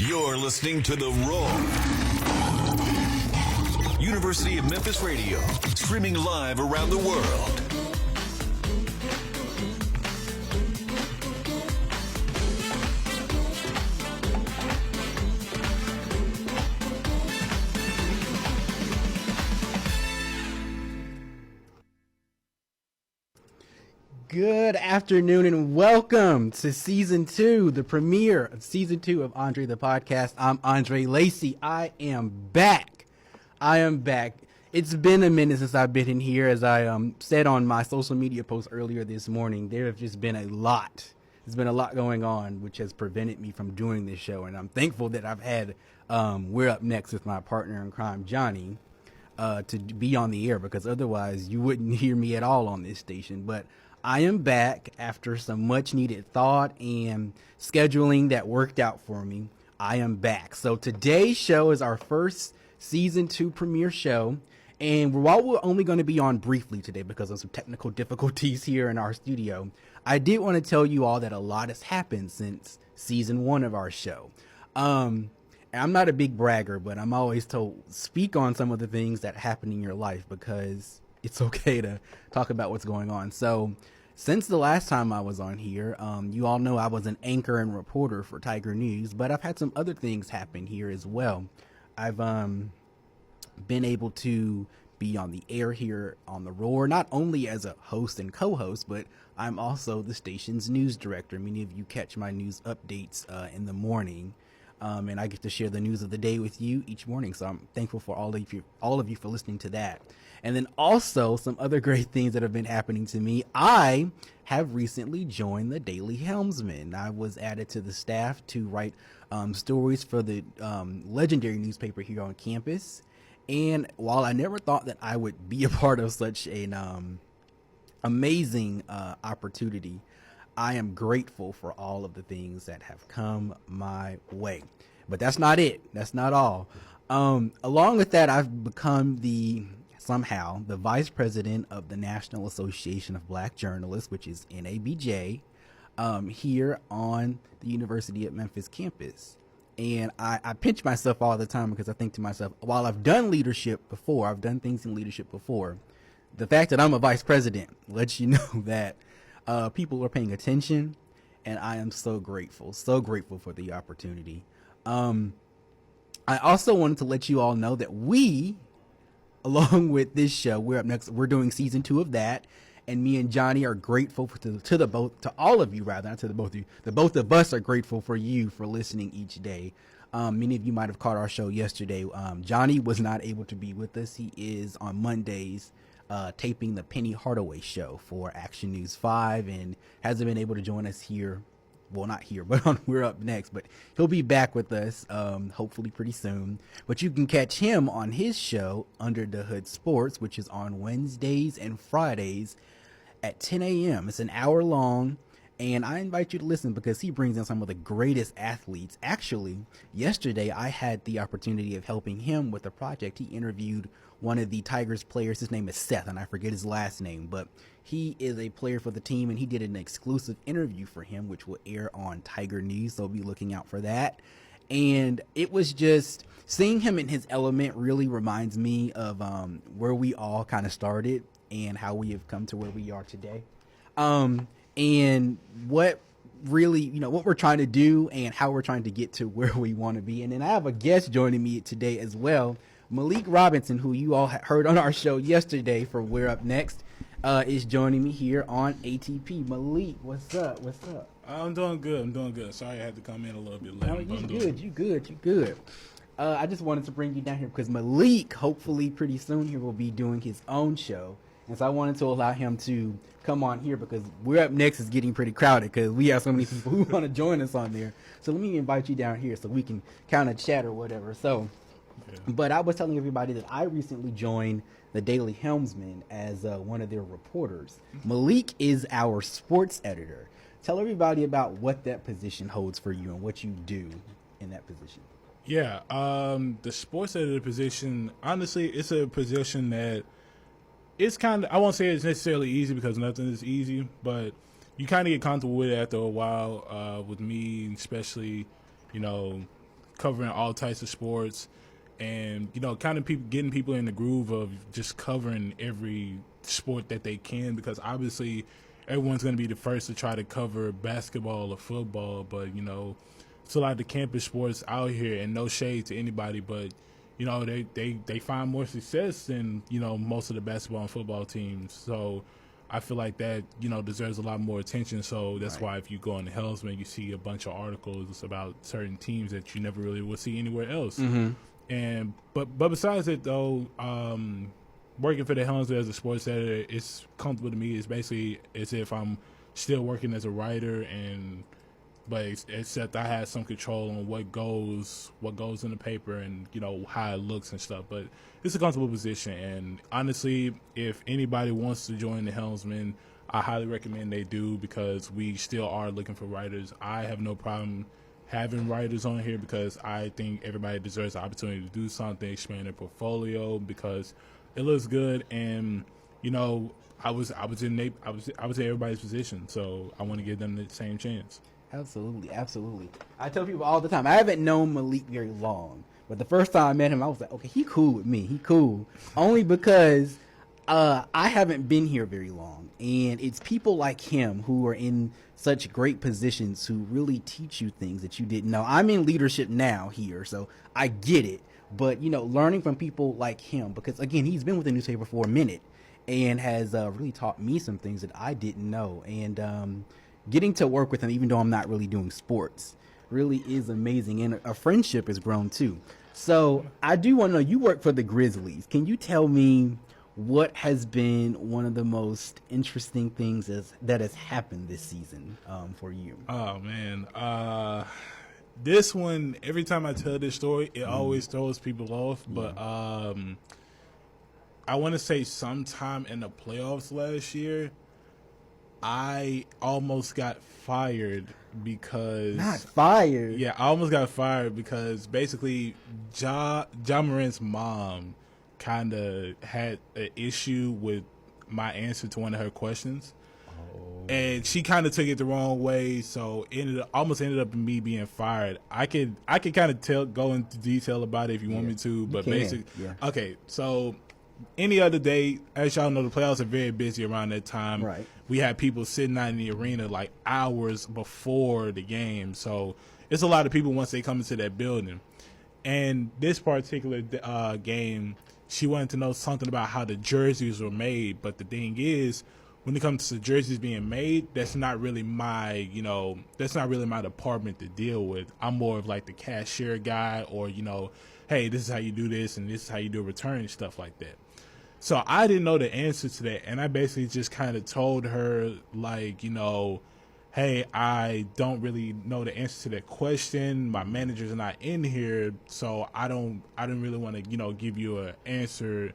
You're listening to The Roar. University of Memphis Radio, streaming live around the world. Good afternoon and welcome to season 2, the premiere of season 2 of Andre the Podcast. I'm Andre Lacey. I am back. It's been a minute since I've been in here. As I said on my social media post earlier this morning, there have just been a lot. There's been a lot going on, which has prevented me from doing this show. And I'm thankful that I've had We're Up Next with my partner in crime, Johnny, to be on the air, because otherwise you wouldn't hear me at all on this station. But I am back after some much needed thought and scheduling that worked out for me. I am back. So today's show is our first season 2 premiere show. And while we're only going to be on briefly today because of some technical difficulties here in our studio, I did want to tell you all that a lot has happened since season 1 of our show. And I'm not a big bragger, but I'm always told, speak on some of the things that happen in your life, because it's okay to talk about what's going on. So since the last time I was on here, you all know I was an anchor and reporter for Tiger News, but I've had some other things happen here as well. I've been able to be on the air here on The Roar, not only as a host and co-host, but I'm also the station's news director. Many of you catch my news updates in the morning. And I get to share the news of the day with you each morning. So I'm thankful for all of you for listening to that. And then also some other great things that have been happening to me. I have recently joined the Daily Helmsman. I was added to the staff to write stories for the legendary newspaper here on campus. And while I never thought that I would be a part of such an amazing opportunity, I am grateful for all of the things that have come my way. But that's not it. That's not all. Along with that, I've become the vice president of the National Association of Black Journalists, which is NABJ, here on the University of Memphis campus. And I pinch myself all the time, because I think to myself, while I've done leadership before, I've done things in leadership before, the fact that I'm a vice president lets you know that people are paying attention, and I am so grateful for the opportunity. I also wanted to let you all know that we, along with this show, We're Up Next, we're doing season 2 of that, and me and Johnny are grateful to all of you, rather, not to the both of you. The both of us are grateful for you for listening each day. Many of you might have caught our show yesterday. Johnny was not able to be with us. He is on Mondays taping the Penny Hardaway show for Action News 5, and hasn't been able to join us here. Well, not here, but on We're Up Next. But he'll be back with us, hopefully pretty soon. But you can catch him on his show, Under the Hood Sports, which is on Wednesdays and Fridays at 10 a.m. It's an hour long, and I invite you to listen, because he brings in some of the greatest athletes. Actually, yesterday I had the opportunity of helping him with a project. He interviewed one of the Tigers players. His name is Seth, and I forget his last name, but he is a player for the team, and he did an exclusive interview for him, which will air on Tiger News, so be looking out for that. And it was just, seeing him in his element really reminds me of where we all kind of started and how we have come to where we are today. And what really, what we're trying to do and how we're trying to get to where we want to be. And then I have a guest joining me today as well. Melek Robinson, who you all heard on our show yesterday for We're Up Next, is joining me here on ATP. Melek, what's up? I'm doing good. Sorry I had to come in a little bit late. No, you good. I just wanted to bring you down here because Melek, hopefully pretty soon here, will be doing his own show. And so I wanted to allow him to come on here, because We're Up Next is getting pretty crowded, because we have so many people who want to join us on there. So let me invite you down here so we can kind of chat or whatever. So, yeah. But I was telling everybody that I recently joined the Daily Helmsman as one of their reporters. Melek is our sports editor. Tell everybody about what that position holds for you and what you do in that position. Yeah, the sports editor position, honestly, it's a position that it's kind of, I won't say it's necessarily easy, because nothing is easy, but you kind of get comfortable with it after a while. With me, especially, covering all types of sports, and kind of getting people in the groove of just covering every sport that they can, because obviously everyone's going to be the first to try to cover basketball or football, but it's a lot of the campus sports out here, and no shade to anybody, but they find more success than most of the basketball and football teams. So I feel like that deserves a lot more attention. So that's why if you go on the Helmsman, you see a bunch of articles about certain teams that you never really will see anywhere else. And but besides it though, working for the Helmsman as a sports editor, it's comfortable to me. It's basically as if I'm still working as a writer, but except I have some control on what goes in the paper and how it looks and stuff. But it's a comfortable position, and honestly, if anybody wants to join the Helmsman, I highly recommend they do, because we still are looking for writers. I have no problem having writers on here, because I think everybody deserves the opportunity to do something, expand their portfolio, because it looks good. And I was in everybody's position, so I want to give them the same chance. Absolutely, absolutely. I tell people all the time, I haven't known Malik very long, but the first time I met him, I was like, okay, he cool with me. He cool. Only because I haven't been here very long, and it's people like him who are in such great positions who really teach you things that you didn't know. I'm in leadership now here, so I get it. But, learning from people like him, because, again, he's been with the newspaper for a minute and has really taught me some things that I didn't know. And getting to work with him, even though I'm not really doing sports, really is amazing. And a friendship has grown, too. So I do want to know, you work for the Grizzlies. Can you tell me what has been one of the most interesting things that has happened this season for you? Oh, man. This one, every time I tell this story, it always throws people off. But I want to say sometime in the playoffs last year, I almost got fired because... Not fired? Yeah, I almost got fired because basically Ja Morant's mom kind of had an issue with my answer to one of her questions. And she kind of took it the wrong way, so almost ended up in me being fired. I could kind of go into detail about it if you want me to, but basically, okay. So any other day, as y'all know, the playoffs are very busy around that time. Right. We have people sitting out in the arena like hours before the game, so it's a lot of people once they come into that building. And this particular game, she wanted to know something about how the jerseys were made, but the thing is, when it comes to jerseys being made, that's not really my department to deal with. I'm more of like the cashier guy, or hey, this is how you do this and this is how you do a return and stuff like that. So I didn't know the answer to that, and I basically just kind of told her like, hey, I don't really know the answer to that question. My manager's not in here, so I don't really want to give you an answer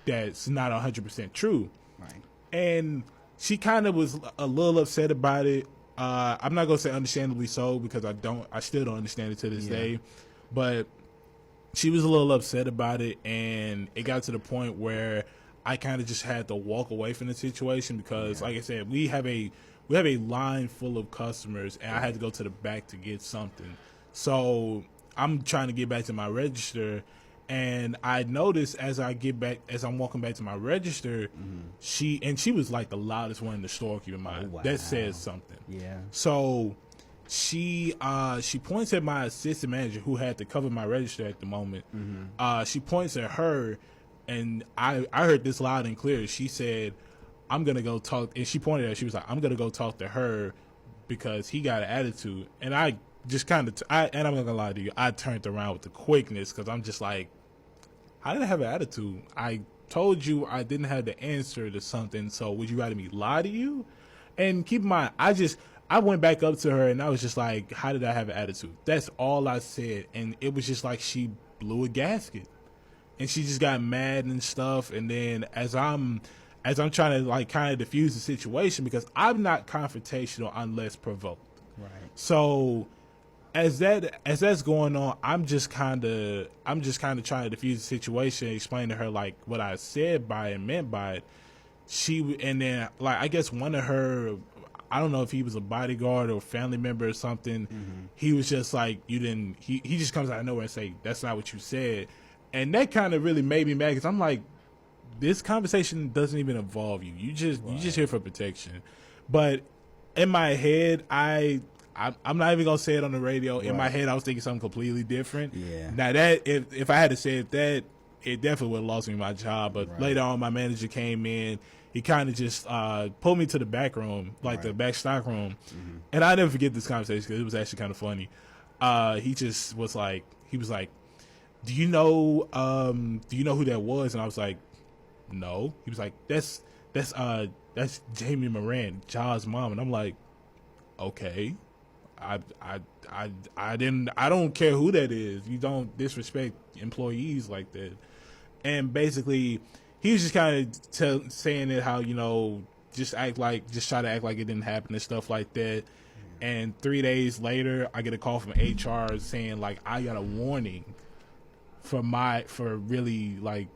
that's not 100% true. Right. And she kind of was a little upset about it. I'm not gonna say understandably so, because I still don't understand it to this day. But she was a little upset about it, and it got to the point where I kind of just had to walk away from the situation because, like I said, we have a line full of customers, and I had to go to the back to get something. So I'm trying to get back to my register. And I noticed as I'm walking back to my register, she was like the loudest one in the store, keep in mind. Oh, wow. That says something. Yeah. So she points at my assistant manager who had to cover my register at the moment. She points at her, and I heard this loud and clear. She said, I'm going to go talk. And she pointed at her. She was like, I'm going to go talk to her because he got an attitude. And I just kind of, and I'm not gonna lie to you, I turned around with the quickness because I'm just like, how did I have an attitude? I told you I didn't have the answer to something, so would you rather me lie to you? And keep in mind, I went back up to her and I was just like, how did I have an attitude? That's all I said, and it was just like she blew a gasket, and she just got mad and stuff. And then as I'm trying to like kind of diffuse the situation, because I'm not confrontational unless provoked. Right. So as that's going on, I'm just kind of trying to diffuse the situation, explain to her like what I said by it and meant by it. And then like I guess one of her, I don't know if he was a bodyguard or a family member or something. He was just like, you didn't. He just comes out of nowhere and say, "That's not what you said," and that kind of really made me mad because I'm like, this conversation doesn't even involve you. You just here for protection. But in my head, I'm not even gonna say it on the radio. In my head, I was thinking something completely different. Yeah. Now that if I had to say that, it definitely would have lost me my job. But later on, my manager came in. He kind of just pulled me to the back room, like the back stock room, and I never forget this conversation because it was actually kind of funny. He just was like, "Do you know who that was?" And I was like, "No." He was like, "That's Jamie Moran, Ja's mom." And I'm like, "Okay, I don't care who that is. You don't disrespect employees like that." And basically, he was just kind of saying it how, just try to act like it didn't happen and stuff like that. And 3 days later, I get a call from HR saying like I got a warning for really like,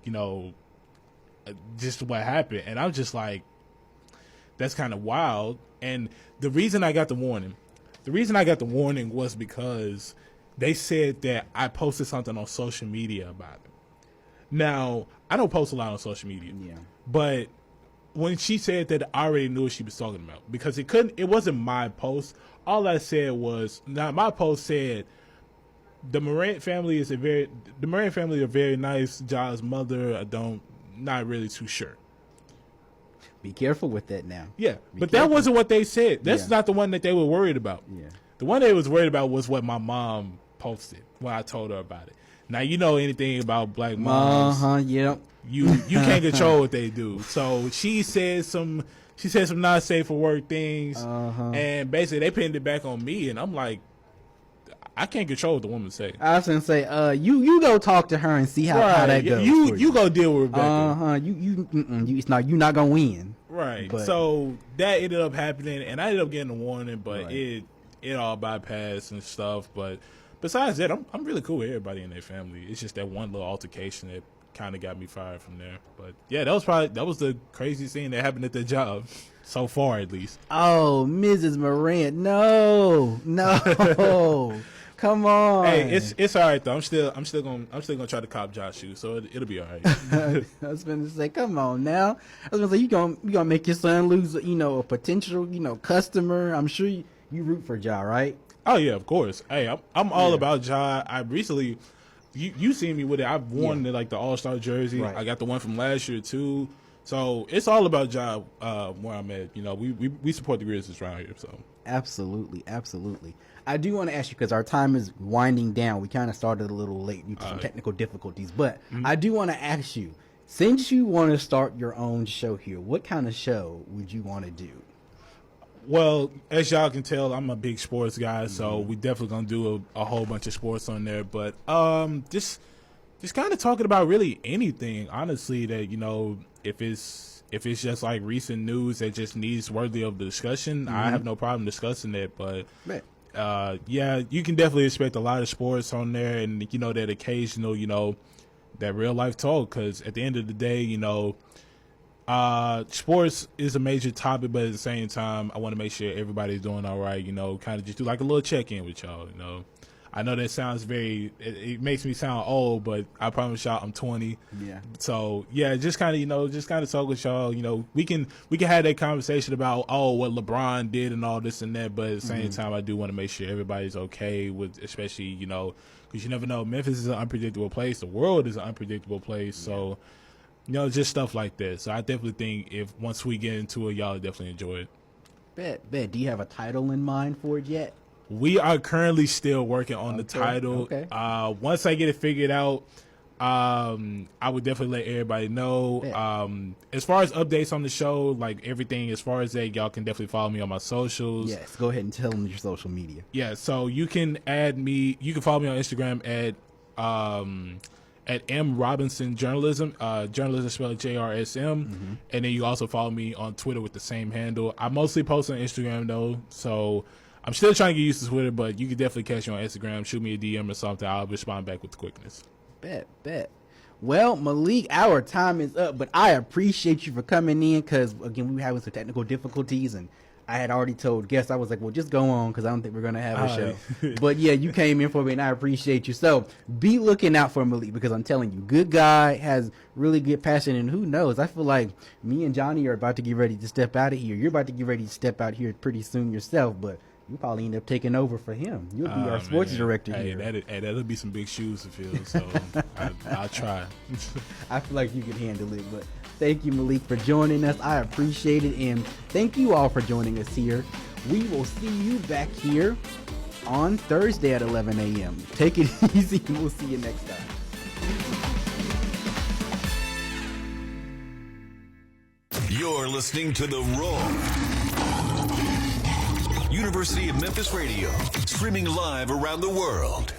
just what happened. And I'm just like, that's kind of wild. And the reason I got the warning was because they said that I posted something on social media about it. Now, I don't post a lot on social media. Yeah. But when she said that, I already knew what she was talking about because it wasn't my post. All I said was, my post said, the Moran family are very nice. Ja's mother, not really too sure. Be careful with that now. Yeah, but that wasn't what they said. That's not the one that they were worried about. Yeah. The one they was worried about was what my mom posted when I told her about it. Now, anything about black moms. Yep. You can't control what they do. So she said some not safe for work things, and basically they pinned it back on me, and I'm like, I can't control what the woman say. I was gonna say, you go talk to her and see how that goes. You go deal with Rebecca. You're not gonna win. Right. But, so that ended up happening, and I ended up getting a warning, but it all bypassed and stuff. But besides that, I'm really cool with everybody in their family. It's just that one little altercation that kind of got me fired from there. But yeah, that was the craziest thing that happened at the job so far, at least. Oh, Mrs. Moran, no, come on. Hey, it's all right though. I'm still gonna try to cop Josh shoes, so it'll be all right. I was gonna say, come on now. I was gonna say you gonna make your son lose, a potential, customer. I'm sure you root for Ja, right? Oh yeah, of course. Hey, I'm all about Ja. I recently, you seen me with it. I've worn the All-Star jersey. Right. I got the one from last year too. So it's all about Ja where I'm at. We support the Grizzlies around here. So absolutely. I do want to ask you because our time is winding down. We kind of started a little late due to some technical difficulties, but I do want to ask you, since you want to start your own show here, what kind of show would you want to do? Well, as y'all can tell, I'm a big sports guy, so we definitely gonna do a whole bunch of sports on there. But just kind of talking about really anything, honestly. That if it's just like recent news that just needs worthy of the discussion, I have no problem discussing it. But yeah, you can definitely expect a lot of sports on there, and that occasional, that real life talk. Because at the end of the day, sports is a major topic, but at the same time, I want to make sure everybody's doing all right. Kind of just do like a little check-in with y'all. I know that sounds it makes me sound old, but I promise y'all I'm 20. Yeah. So yeah, just kind of talk with y'all. We can have that conversation about what LeBron did and all this and that, but at the same time, I do want to make sure everybody's okay with, especially because you never know. Memphis is an unpredictable place. The world is an unpredictable place. So. Just stuff like that. So I definitely think if once we get into it, y'all definitely enjoy it. Bet. Do you have a title in mind for it yet? We are currently still working on the title. Okay. Once I get it figured out, I would definitely let everybody know. As far as updates on the show, like everything as far as that, y'all can definitely follow me on my socials. Yes, go ahead and tell them your social media. Yeah, so you can add me. You can follow me on Instagram at M Robinson Journalism. Journalism spelled JRSM. And then you also follow me on Twitter with the same handle. I mostly post on Instagram though, so I'm still trying to get used to Twitter, but you can definitely catch me on Instagram. Shoot me a DM or something. I'll respond back with quickness. Bet. Well, Malik, our time is up, but I appreciate you for coming in because, again, we were having some technical difficulties, and I had already told guests, I was like, well, just go on because I don't think we're going to have a show. right. But yeah, you came in for me and I appreciate you. So be looking out for Malik because I'm telling you, good guy, has really good passion. And who knows, I feel like me and Johnny are about to get ready to step out of here. You're about to get ready to step out here pretty soon yourself, but you probably end up taking over for him. You'll be our sports director here. That'll be some big shoes to fill, so I'll try. I feel like you can handle it, but thank you, Malik, for joining us. I appreciate it, and thank you all for joining us here. We will see you back here on Thursday at 11 a.m. Take it easy, and we'll see you next time. You're listening to The Roar. University of Memphis Radio, streaming live around the world.